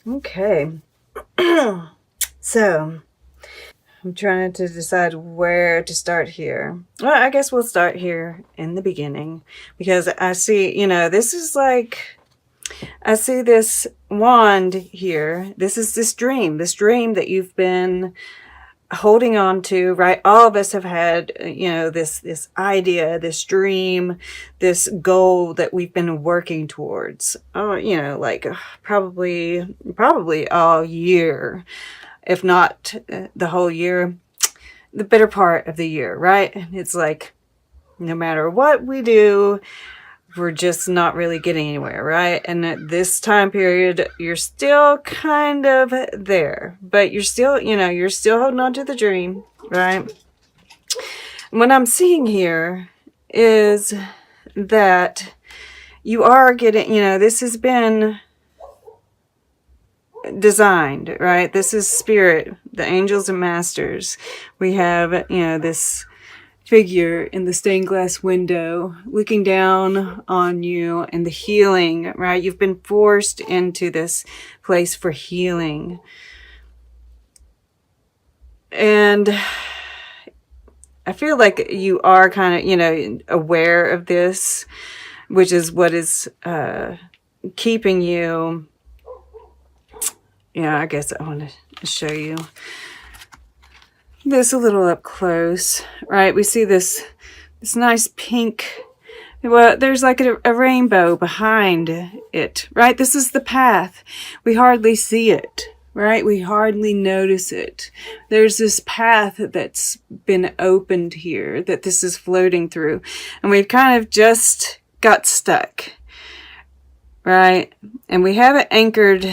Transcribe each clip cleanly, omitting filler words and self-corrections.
Okay. So, I'm trying to decide where to start here. Well, I guess we'll start here in the beginning because I see, this is like, I see this wand here. This is this dream that you've been holding on to, right? All of us have had, this idea, this dream, this goal that we've been working towards. Oh, like probably all year, if not the whole year, the better part of the year, right? It's like no matter what we do, we're just not really getting anywhere, right? And at this time period, you're still kind of there, but you're still holding on to the dream, right? What I'm seeing here is that you are getting, this has been designed, right? This is spirit, the angels and masters. We have, this figure in the stained glass window looking down on you and the healing, right? You've been forced into this place for healing. And I feel like you are kind of, aware of this, which is what is keeping you. I guess I want to show you this a little up close, right? We see this nice pink. Well, there's like a rainbow behind it, right? This is the path. We hardly see it, right? We hardly notice it. There's this path that's been opened here that this is floating through, and we've kind of just got stuck, right? And we have it anchored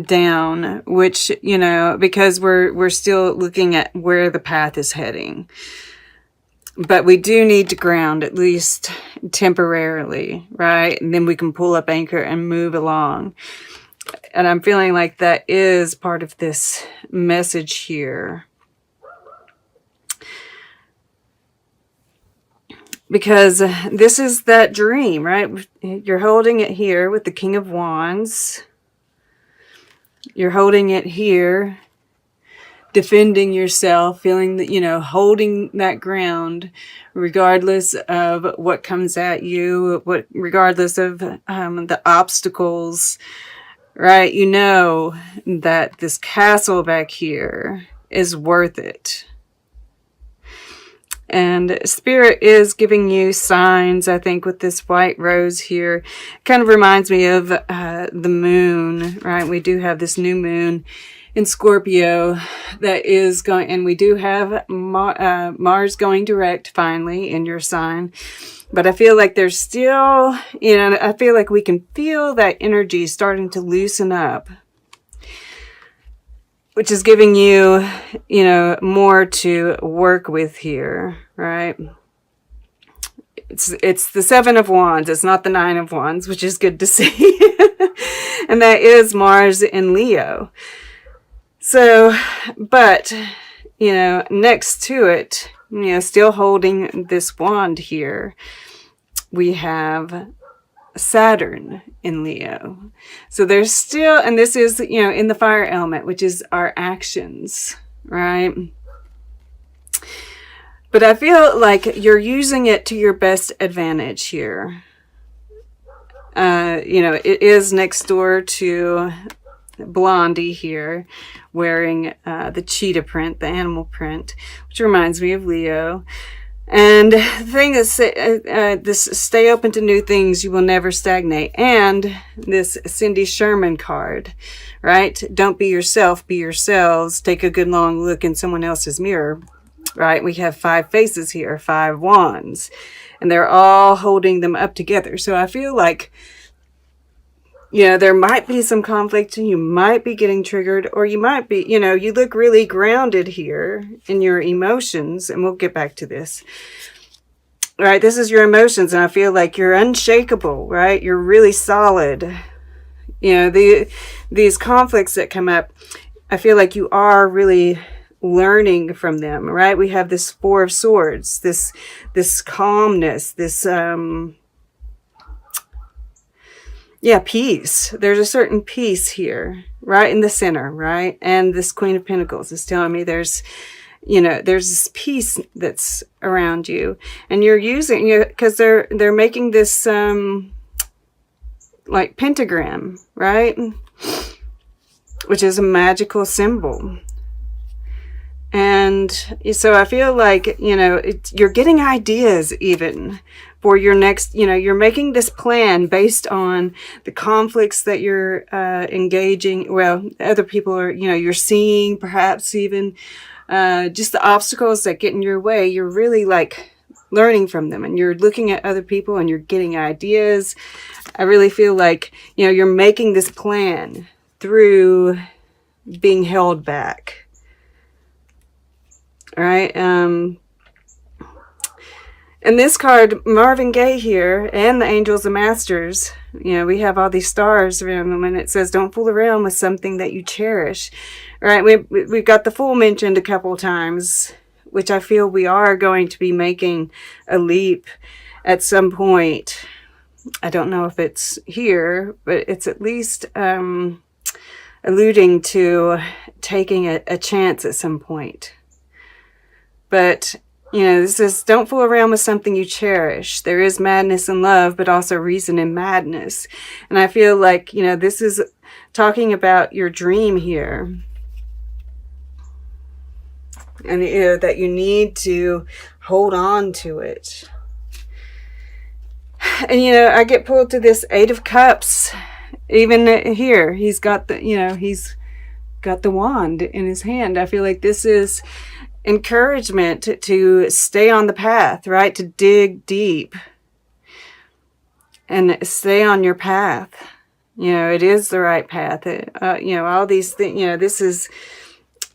down, which, because we're still looking at where the path is heading. But we do need to ground, at least temporarily, right? And then we can pull up anchor and move along. And I'm feeling like that is part of this message here. Because this is that dream, right? You're holding it here with the King of Wands. You're holding it here, defending yourself, feeling that, holding that ground, regardless of what comes at you, regardless of the obstacles, right? You know that this castle back here is worth it. And Spirit is giving you signs, I think, with this white rose here. It kind of reminds me of the moon, right? We do have this new moon in Scorpio that is going, and we do have Mars going direct finally in your sign. But I feel like there's still, I feel like we can feel that energy starting to loosen up, which is giving you, more to work with here, right? It's the Seven of Wands. It's not the Nine of Wands, which is good to see. And that is Mars in Leo. So, but, next to it, still holding this wand here, we have Saturn in Leo. So there's still, and this is, in the fire element, which is our actions, right? But I feel like you're using it to your best advantage here. It is next door to Blondie here, wearing the cheetah print, the animal print, which reminds me of Leo. And the thing is, this stay open to new things, you will never stagnate. And this Cindy Sherman card, right? Don't be yourself, be yourselves. Take a good long look in someone else's mirror, right? We have 5 faces here, 5 wands, and they're all holding them up together. So I feel like, there might be some conflict, and you might be getting triggered, or you might be, you look really grounded here in your emotions, and we'll get back to this. All right, this is your emotions, and I feel like you're unshakable, right? You're really solid. These conflicts that come up, I feel like you are really learning from them, right? We have this 4 of Swords, this calmness, this yeah, peace. There's a certain peace here, right in the center, right? And this Queen of Pentacles is telling me there's, you know, there's this peace that's around you, and you're using, you because they're making this like pentagram, right? Which is a magical symbol. And so I feel like, you know, you're getting ideas even for your next, you know, you're making this plan based on the conflicts that you're engaging. Well, other people are, you know, you're seeing perhaps even just the obstacles that get in your way. You're really like learning from them, and you're looking at other people and you're getting ideas. I really feel like, you know, you're making this plan through being held back. All right. And this card, Marvin Gaye here, and the Angels and Masters, you know, we have all these stars around them, and it says, don't fool around with something that you cherish. All right. We've got the Fool mentioned a couple of times, which I feel we are going to be making a leap at some point. I don't know if it's here, but it's at least alluding to taking a chance at some point. But, you know, this is, don't fool around with something you cherish. There is madness in love, but also reason in madness. And I feel like, you know, this is talking about your dream here. And, you know, that you need to hold on to it. And, you know, I get pulled to this Eight of Cups. Even here, he's got the, you know, he's got the wand in his hand. I feel like this is encouragement to stay on the path, right? To dig deep and stay on your path. You know, it is the right path. You know, all these things, you know, this is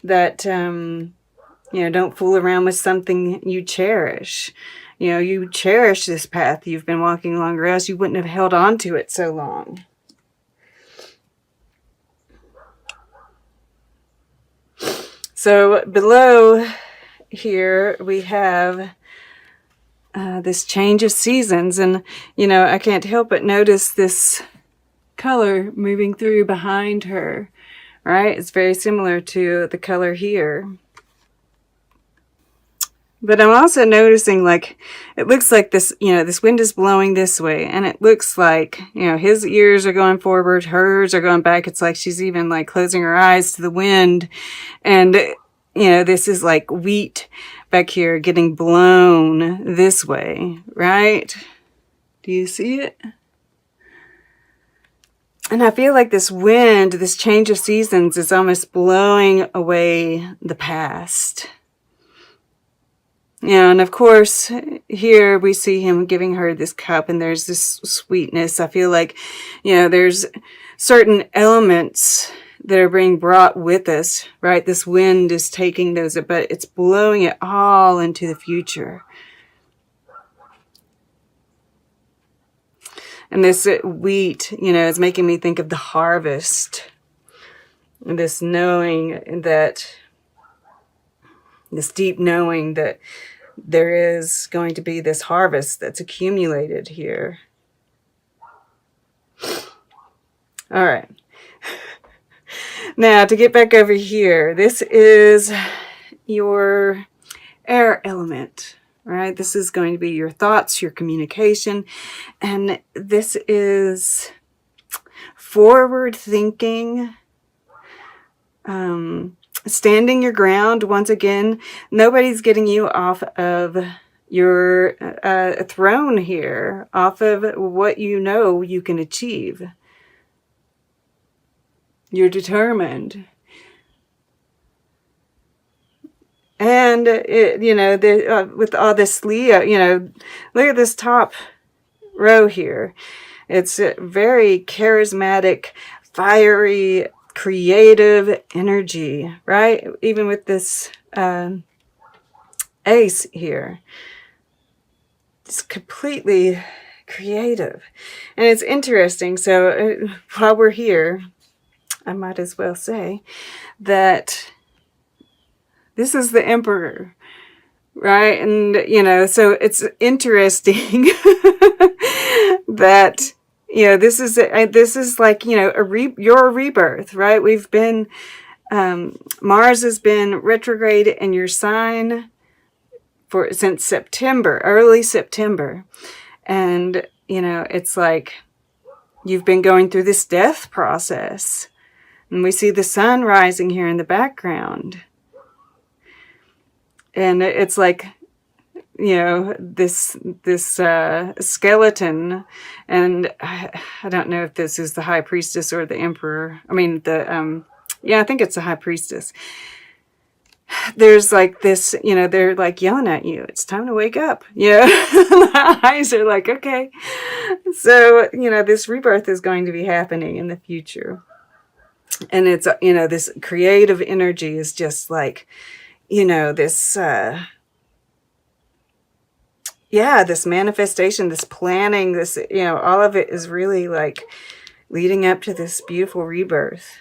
that, you know, don't fool around with something you cherish. You know, you cherish this path you've been walking along, or else you wouldn't have held on to it so long. So below here we have this change of seasons, and you know, I can't help but notice this color moving through behind her, right? It's very similar to the color here. But I'm also noticing, like, it looks like this, you know, this wind is blowing this way, and it looks like, you know, his ears are going forward, hers are going back. It's like she's even like closing her eyes to the wind. And, you know, this is like wheat back here getting blown this way, right? Do you see it? And I feel like this wind, this change of seasons, is almost blowing away the past. Yeah, and of course, here we see him giving her this cup, and there's this sweetness. I feel like, you know, there's certain elements that are being brought with us, right? This wind is taking those, but it's blowing it all into the future. And this wheat, you know, is making me think of the harvest. And this knowing that, this deep knowing that there is going to be this harvest that's accumulated here. All right. Now, to get back over here, this is your air element, right? This is going to be your thoughts, your communication, and this is forward thinking, standing your ground. Once again, nobody's getting you off of your throne here, off of what you know you can achieve. You're determined. And, you know, with all this Leo, you know, look at this top row here. It's a very charismatic, fiery, creative energy, right? Even with this ace here. It's completely creative. And it's interesting. So while we're here, I might as well say that this is the Emperor, right? And, you know, so it's interesting that, you know, this is like, you know, your rebirth, right? We've been, Mars has been retrograde in your sign since September, early September. And, you know, it's like you've been going through this death process. And we see the sun rising here in the background. And it's like, you know, this skeleton, and I don't know if this is the high priestess or the emperor. I mean, yeah, I think it's the high priestess. There's like this, you know, they're like yelling at you. It's time to wake up. Yeah, the eyes are like, okay. So, you know, this rebirth is going to be happening in the future. And it's, you know, this creative energy is just like, you know, this, this manifestation, this planning, this, you know, all of it is really like leading up to this beautiful rebirth.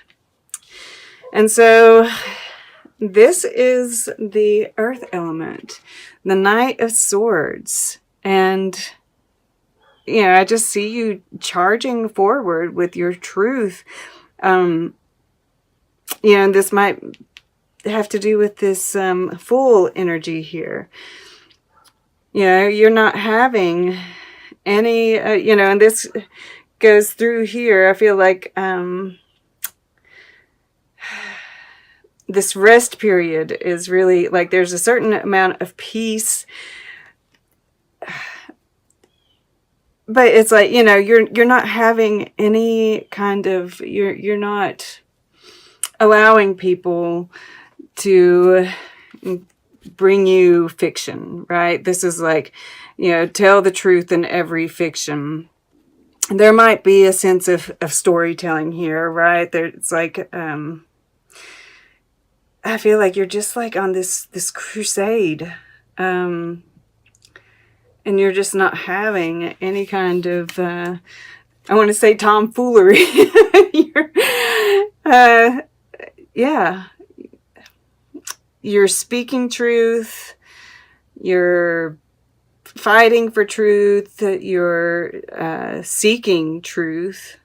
And so this is the earth element, the Knight of Swords. And, you know, I just see you charging forward with your truth. You know, this might have to do with this Fool energy here. You know, you're not having any, you know, and this goes through here. I feel like this rest period is really like there's a certain amount of peace. But it's like, you know, you're not having any kind of, you're not allowing people to bring you fiction, right? This is like, you know, tell the truth in every fiction. There might be a sense of storytelling here, right? It's like, I feel like you're just like on this crusade, and you're just not having any kind of, I want to say tomfoolery. Yeah. You're speaking truth. You're fighting for truth. You're seeking truth.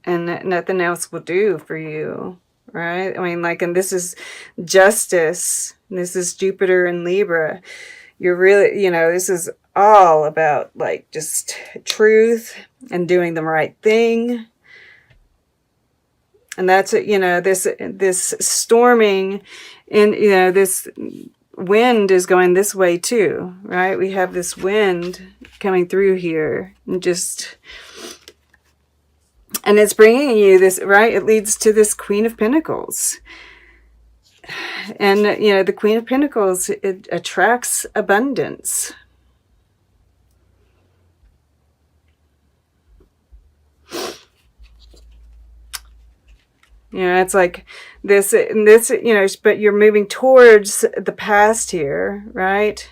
And nothing else will do for you, right? I mean, like, and this is justice. This is Jupiter and Libra. You're really, you know, this is all about like just truth and doing the right thing. And that's, you know, this storming, and, you know, this wind is going this way too, right? We have this wind coming through here, and it's bringing you this, right? It leads to this Queen of Pentacles. And, you know, the Queen of Pentacles, it attracts abundance. You know, it's like this, you know, but you're moving towards the past here, right?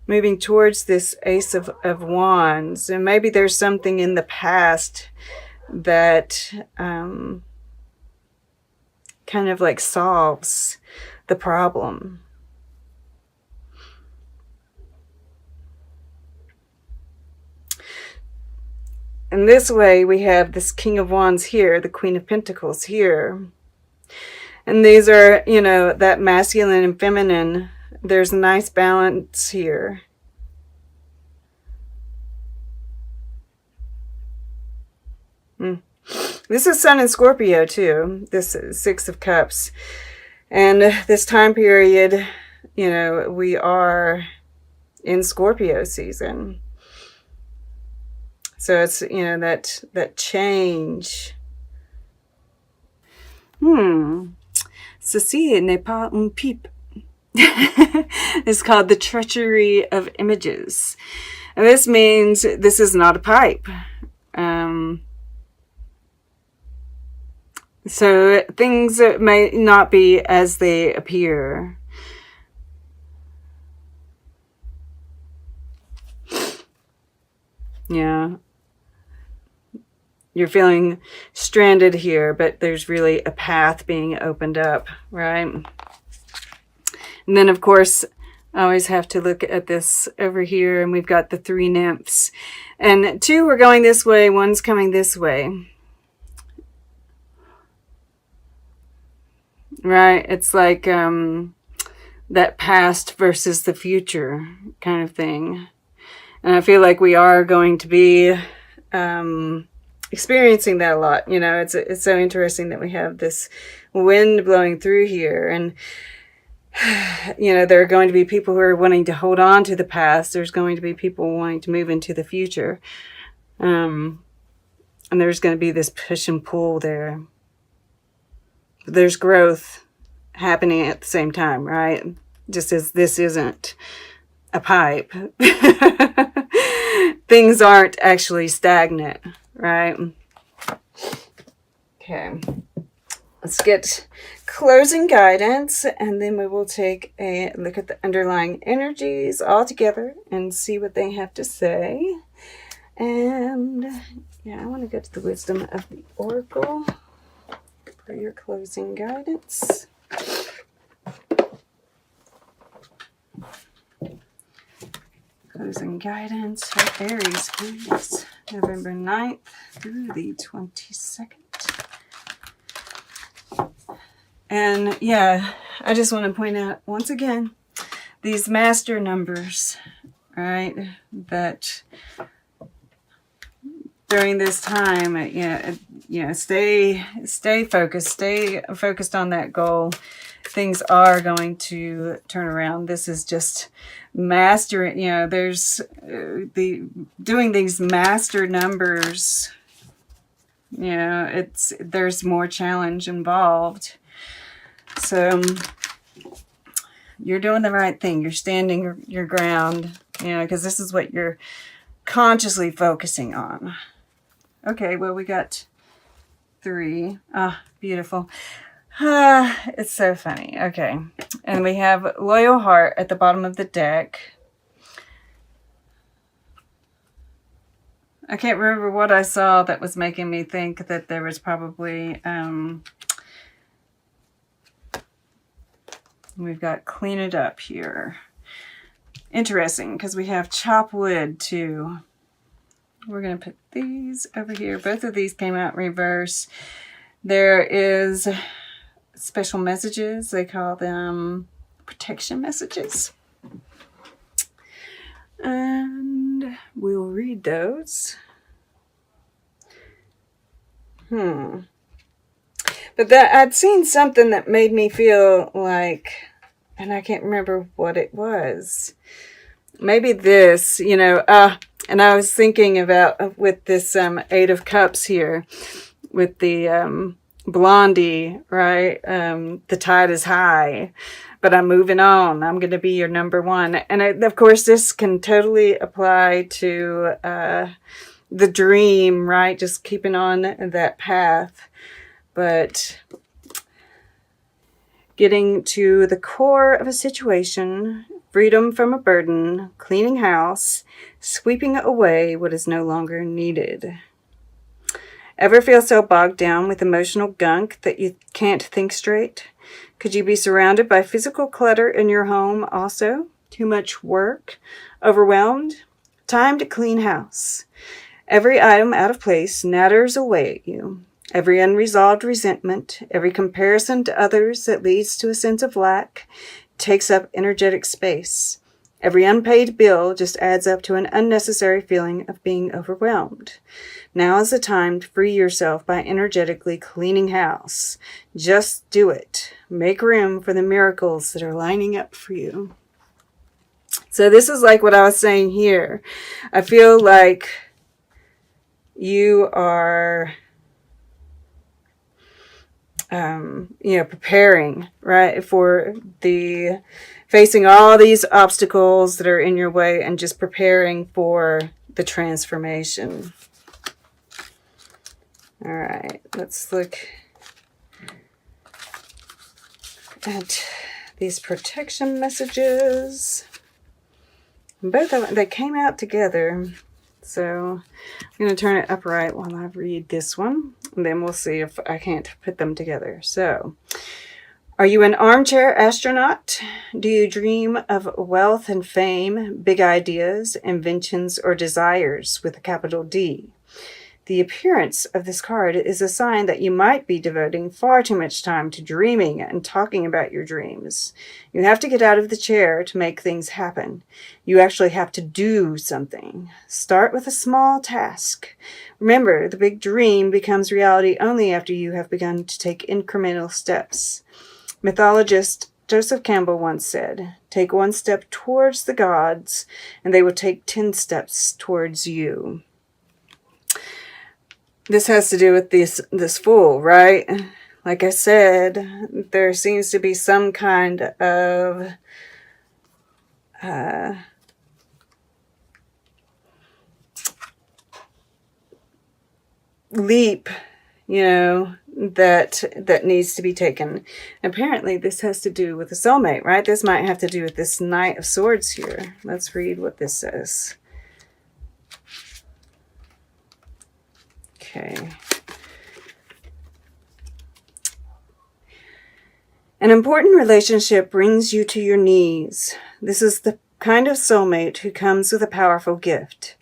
Moving towards this Ace of Wands. And maybe there's something in the past that kind of like solves the problem. And this way we have this King of Wands here, the Queen of Pentacles here. And these are, you know, that masculine and feminine. There's a nice balance here. This is Sun in Scorpio too. This is Six of Cups. And this time period, you know, we are in Scorpio season. So it's, you know, that change. Ceci n'est pas un pipe. It's called the treachery of images. And this means this is not a pipe. So things may not be as they appear. Yeah. You're feeling stranded here, but there's really a path being opened up, right? And then, of course, I always have to look at this over here, and we've got the 3 nymphs. And 2 were going this way, 1's coming this way. Right? It's like that past versus the future kind of thing. And I feel like we are going to be experiencing that a lot. You know, it's so interesting that we have this wind blowing through here. And, you know, there are going to be people who are wanting to hold on to the past. There's going to be people wanting to move into the future. And there's going to be this push and pull there. There's growth happening at the same time, right? Just as this isn't a pipe. Things aren't actually stagnant, right? Okay. Let's get closing guidance, and then we will take a look at the underlying energies all together and see what they have to say. And yeah, I want to go to the wisdom of the oracle for your closing guidance. Closing guidance for Aries, please. November 9th through the 22nd. And yeah, I just want to point out once again, these master numbers, right, that during this time, stay focused on that goal. Things are going to turn around. This is just mastering, there's doing these master numbers, there's more challenge involved. So you're doing the right thing. You're standing your ground, because this is what you're consciously focusing on. Okay, well, we got 3. Ah, beautiful. It's so funny. Okay, and we have Loyal Heart at the bottom of the deck. I can't remember what I saw that was making me think that there was probably... we've got Clean It Up here. Interesting, because we have Chop Wood too. We're going to put these over here. Both of these came out reverse. There is special messages. They call them protection messages. And we'll read those. But I'd seen something that made me feel like, and I can't remember what it was. Maybe this, and I was thinking about with this 8 of Cups here, with the Blondie, right? The tide is high, but I'm moving on. I'm going to be your number one. And of course, this can totally apply to the dream, right? Just keeping on that path. But getting to the core of a situation, freedom from a burden, cleaning house, sweeping away what is no longer needed. Ever feel so bogged down with emotional gunk that you can't think straight? Could you be surrounded by physical clutter in your home also? Too much work? Overwhelmed? Time to clean house. Every item out of place natters away at you. Every unresolved resentment, every comparison to others that leads to a sense of lack, takes up energetic space. Every unpaid bill just adds up to an unnecessary feeling of being overwhelmed. Now is the time to free yourself by energetically cleaning house. Just do it. Make room for the miracles that are lining up for you. So this is like what I was saying here. I feel like you are... preparing, right, for the facing all these obstacles that are in your way and just preparing for the transformation. All right, let's look at these protection messages. Both of them, they came out together. So I'm going to turn it upright while I read this one. And then we'll see if I can't put them together. So, Are you an armchair astronaut? Do you dream of wealth and fame, big ideas, inventions, or desires with a capital D? The appearance of this card is a sign that you might be devoting far too much time to dreaming and talking about your dreams. You have to get out of the chair to make things happen. You actually have to do something. Start with a small task. Remember, the big dream becomes reality only after you have begun to take incremental steps. Mythologist Joseph Campbell once said, "Take one step towards the gods, and they will take 10 steps towards you." This has to do with this fool, right? Like I said, there seems to be some kind of leap, that needs to be taken. Apparently, this has to do with a soulmate, right? This might have to do with this Knight of Swords here. Let's read what this says. Okay. An important relationship brings you to your knees. This is the kind of soulmate who comes with a powerful gift.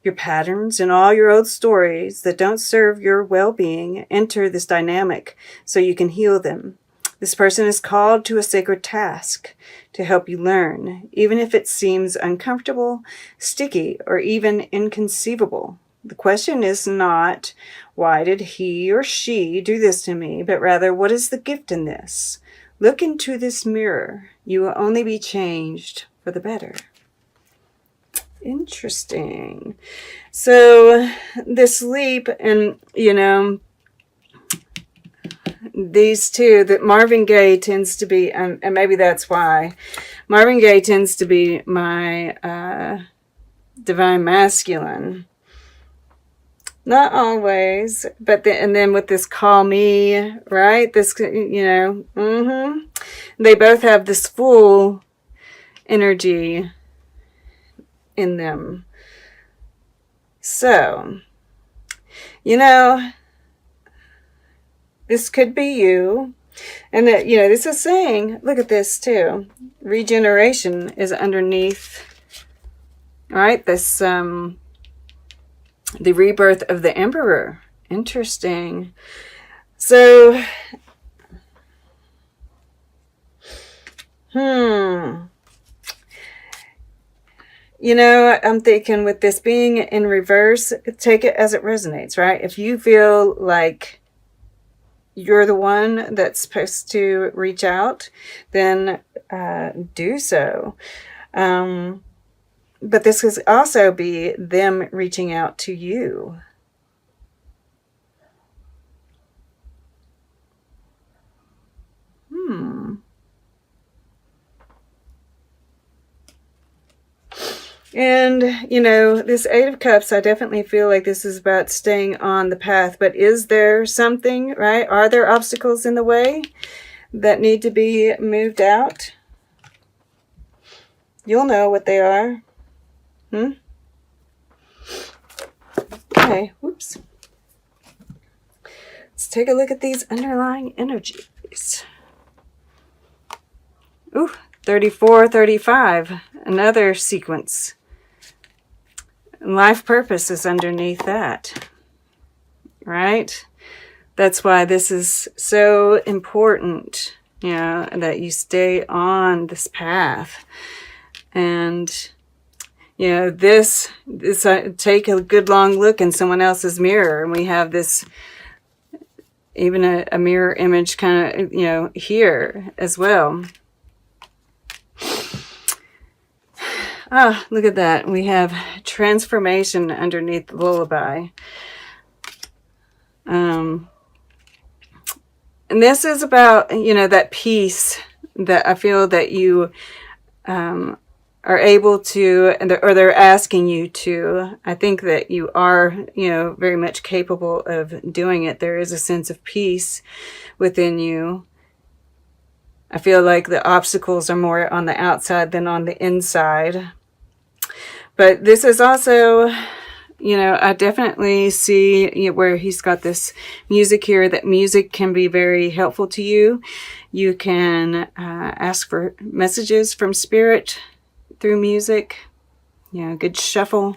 Your patterns and all your old stories that don't serve your well-being enter this dynamic so you can heal them. This person is called to a sacred task to help you learn, even if it seems uncomfortable, sticky, or even inconceivable. The question is not, why did he or she do this to me, but rather, what is the gift in this? Look into this mirror. You will only be changed for the better. Interesting. So this leap, and these two, that Marvin Gaye tends to be, and maybe that's why Marvin Gaye tends to be my divine masculine. Not always, but then with this call me, right? This, they both have this full energy in them. So, this could be you. And that, this is saying, look at this too. Regeneration is underneath, right? This, the rebirth of the Emperor. Interesting. So, I'm thinking with this being in reverse, take it as it resonates, right? If you feel like you're the one that's supposed to reach out, then do so. But this could also be them reaching out to you. And, this Eight of Cups, I definitely feel like this is about staying on the path. But is there something, right? Are there obstacles in the way that need to be moved out? You'll know what they are. Okay, whoops. Let's take a look at these underlying energies. Ooh, 34, 35. Another sequence. Life purpose is underneath that, right? That's why this is so important, that you stay on this path. And, this take a good long look in someone else's mirror. And we have this, even a mirror image kind of, here as well. Look at that. We have transformation underneath the lullaby. And this is about, that peace that I feel that you are able to, or they're asking you to. I think that you are, very much capable of doing it. There is a sense of peace within you. I feel like the obstacles are more on the outside than on the inside. But this is also you know, I definitely see, you know, where he's got this music here, that music can be very helpful to you. You can ask for messages from spirit through music. You know, good shuffle.